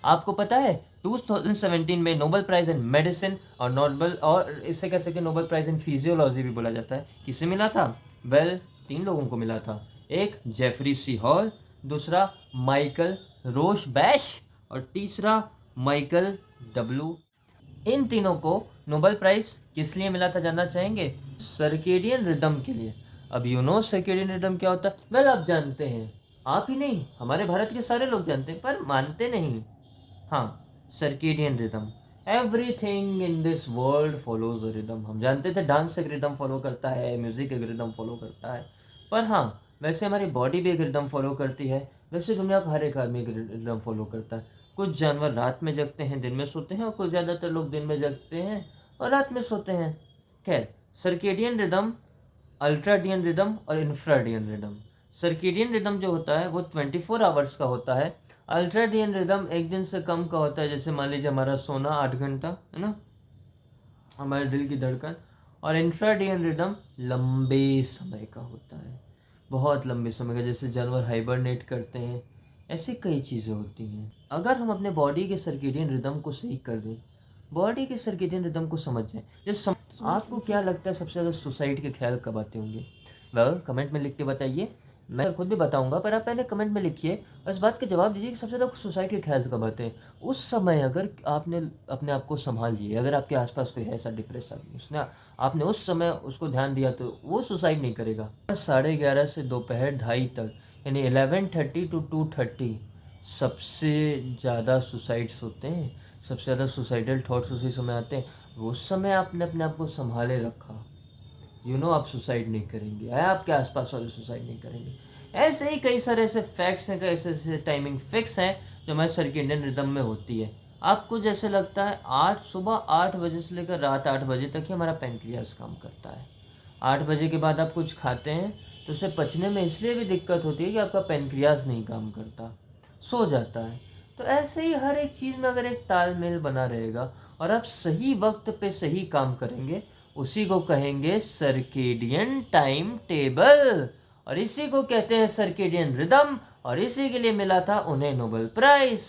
आपको पता है 2017 में नोबेल प्राइज़ इन मेडिसिन और इसे कह सकते हैं नोबेल प्राइज़ इन फिजियोलॉजी भी बोला जाता है, किसे मिला था? वेल 3 लोगों को मिला था। एक जेफरी सी हॉल, दूसरा माइकल रोशबैश और तीसरा माइकल डब्ल्यू। इन तीनों को नोबेल प्राइज़ किस लिए मिला था जानना चाहेंगे? सर्केडियन रिदम के लिए। अब सर्केडियन रिदम क्या होता है? वेल आप जानते हैं, आप ही नहीं हमारे भारत के सारे लोग जानते हैं पर मानते नहीं। हाँ, circadian rhythm, everything in this world follows a rhythm. हम जानते थे डांस एक रिदम फॉलो करता है, म्यूजिक एक रिदम फॉलो करता है, पर हाँ, वैसे हमारी बॉडी भी एक रिदम फॉलो करती है। वैसे दुनिया का हर एक आदमी एक रिदम फॉलो करता है। कुछ जानवर रात में जगते हैं, दिन में सोते हैं, और कुछ ज़्यादातर लोग दिन में जगते हैं और रात में सोते हैं। खैर, सर्केडियन रिदम, अल्ट्राडियन रिदम और इंफ्राडियन रिदम। सर्केडियन रिदम जो होता है वो 24 आवर्स का होता है। अल्ट्राडियन रिदम एक दिन से कम का होता है, जैसे मान लीजिए हमारा सोना 8 घंटा है ना, हमारे दिल की धड़कन। और इंफ्राडियन रिदम लंबे समय का होता है, बहुत लंबे समय का, जैसे जानवर हाइबरनेट करते हैं, ऐसी कई चीज़ें होती हैं। अगर हम अपने बॉडी के सर्केडियन रिदम को सही कर दें, बॉडी के सर्केडियन रिदम को समझ जाएं, आपको क्या लगता है सबसे ज़्यादा सुसाइड के ख्याल कब आते होंगे? वेल कमेंट में लिख के बताइए, मैं खुद भी बताऊंगा, पर आप पहले कमेंट में लिखिए और इस बात का जवाब दीजिए कि सबसे ज़्यादा सुसाइड के ख्याल कब आते हैं। उस समय अगर आपने अपने आप को संभाल लिए, अगर आपके आसपास कोई है ऐसा डिप्रेस आदमी, उसने आपने उस समय उसको ध्यान दिया, तो वो सुसाइड नहीं करेगा। 11:30 से दोपहर 2:30 तक, यानी 11:30 to 2:30 सबसे ज़्यादा सुसाइड्स होते हैं, सबसे ज़्यादा सुसाइडल थॉट्स उसी समय आते हैं। उस समय आपने अपने आप को संभाले रखा, आप सुसाइड नहीं करेंगे, या आपके आसपास वाले सुसाइड नहीं करेंगे। ऐसे ही कई सारे ऐसे फैक्ट्स हैं, कई ऐसे टाइमिंग फिक्स हैं जो हमारे सर्केडियन रिदम में होती है। आपको जैसे लगता है सुबह 8 बजे से लेकर रात 8 बजे तक ही हमारा पेनक्रियास काम करता है। 8 बजे के बाद आप कुछ खाते हैं तो उसे पचने में इसलिए भी दिक्कत होती है कि आपका पेनक्रियास नहीं काम करता, सो जाता है। तो ऐसे ही हर एक चीज़ में अगर एक तालमेल बना रहेगा और आप सही वक्त पे सही काम करेंगे, उसी को कहेंगे सर्केडियन टाइम टेबल, और इसी को कहते हैं सर्केडियन रिदम, और इसी के लिए मिला था उन्हें नोबेल प्राइज।